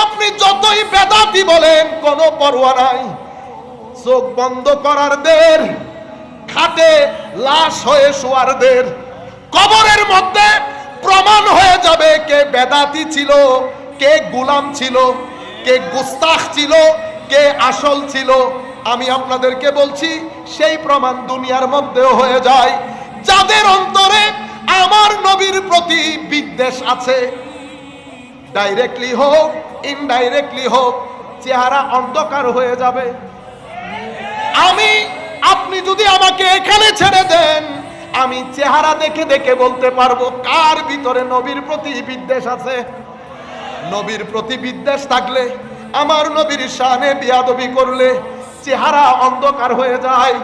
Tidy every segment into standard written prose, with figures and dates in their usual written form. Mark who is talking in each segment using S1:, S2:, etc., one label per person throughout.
S1: আপনি যতই বেদাতি বলেন কোনো পরোয়া নাই, চোখ বন্ধ করার দের, খাটে লাশ হয়ে শোয়ার দের, কবরের মধ্যে প্রমাণ হয়ে যাবে কে বেদাতি ছিল, কে গোলাম ছিল, কে গুস্তাখ ছিল, কে আসল ছিল। আমি আপনাদেরকে বলছি সেই প্রমাণ দুনিয়ার মধ্যেও হয়ে যায়। যাদের অন্তরে আমার নবীর প্রতি বিদ্বেষ আছে, ডাইরেক্টলি হোক ইনডাইরেক্টলি হোক, চেহারা অন্ধকার হয়ে যাবে। আপনি যদি আমাকে এখানে ছেড়ে দেন, আমি চেহারা দেখে দেখে বলতে পারবো কার ভিতরে নবীর প্রতি বিদ্বেষ আছে। নবীর প্রতি বিদ্বেষ থাকলে, আমার নবীর শানে বিয়াদবি করলে চেহারা অন্ধকার হয়ে যায়।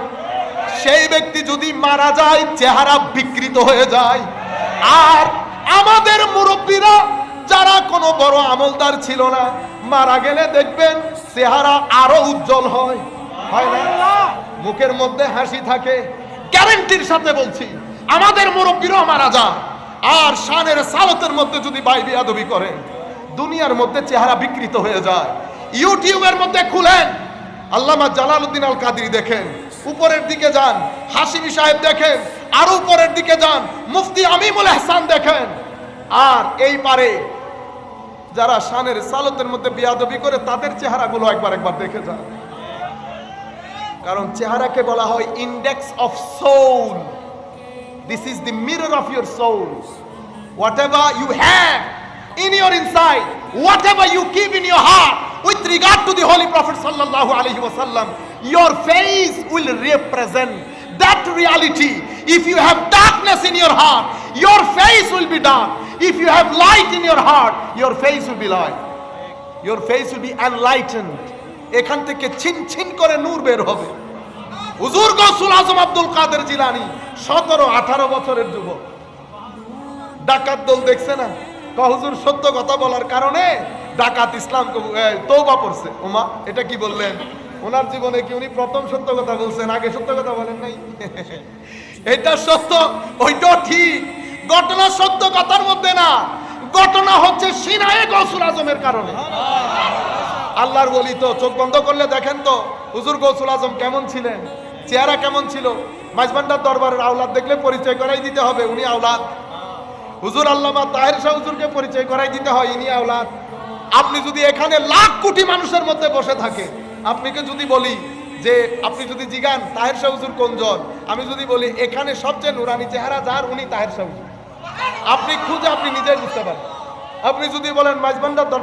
S1: সেই ব্যক্তি যদি মারা যায় চেহারা বিকৃত হয়ে যায়। আর আমাদের মুরব্বীরা যারা কোনো বড় আমলদার ছিল না, মারা গেলে দেখবেন চেহারা আরো উজ্জ্বল হয়, হয় না? মুখের মধ্যে হাসি থাকে। গ্যারান্টির সাথে বলছি, আমাদের মুরব্বীরাও মারা যায় আর শানের সালতের মধ্যে যদি বাইবিয়াদবি করে, দুনিয়ার মধ্যে চেহারা বিকৃত হয়ে যায়। ইউটিউবের মধ্যে খুলেন, আল্লামা জালালউদ্দিন আল কাদরি দেখেন, উপরের দিকে যান হাশিমি সাহেব দেখেন, আরো উপরের দিকে যান মুফতি আমিমুল ইহসান দেখেন। আর এই পারে যারা শানের সালতের মধ্যে বিয়াদবি করে তাদের চেহারাগুলো একবার দেখে যান। কারণ চেহারাকে বলা হয় index of soul. This is the mirror of your soul. Whatever you have in your inside, whatever you keep in your heart with regard to the Holy Prophet sallallahu alaihi wasallam, your face will represent that reality. If you have darkness in your heart, your face will be dark. If you have light in your heart, your face will be light. Your face will be enlightened. এখান থেকে Shin Shin করে নূর বের হবে। হুজুর গৌসুল আজম আব্দুল কাদের জিলানী 17-18 বছরের যুবক, ডাকাত দল দেখছে না, হুজুর সত্য কথা বলার কারণে ডাকাত ইসলাম তওবা পড়ছে। ওমা, এটা কি বললেন? ওনার জীবনে কি উনি প্রথম সত্য কথা বলছেন, আগে সত্য কথা বলেন নাই? এটা সত্য, ওইটাও ঠিক। ঘটনা সত্য কথার মধ্যে না, ঘটনা হচ্ছে সিনায়ে গৌসুল আজমের কারণে। আল্লাহর ওলি তো চোখ বন্ধ করলে দেখেন তো হুজুর গৌসুল আজম কেমন ছিলেন, চেহারা কেমন ছিল। মাইজবান্ডার দরবারের আওলাদ দেখলে পরিচয় করাই দিতে হবে উনি আওলাদ। হুজুর আল্লামা তাহের শাহ হুজুরকে পরিচয় করাই দিতে হয় ইনি আওলাদ। আপনি যদি এখানে লাখ কোটি মানুষের মধ্যে বসে থাকে, আপনাকে যদি বলি যে আপনি যদি জিগান তাহের শাহ হুজুর কোনজন, আমি যদি বলি এখানে সবচেয়ে নুরানি চেহারা যার উনি তাহের শাহ হুজুর, আপনি খুঁজে আপনি নিজেই বুঝতে পারেন। আপনি যদি বলেন মাইজবান্ডার দরবার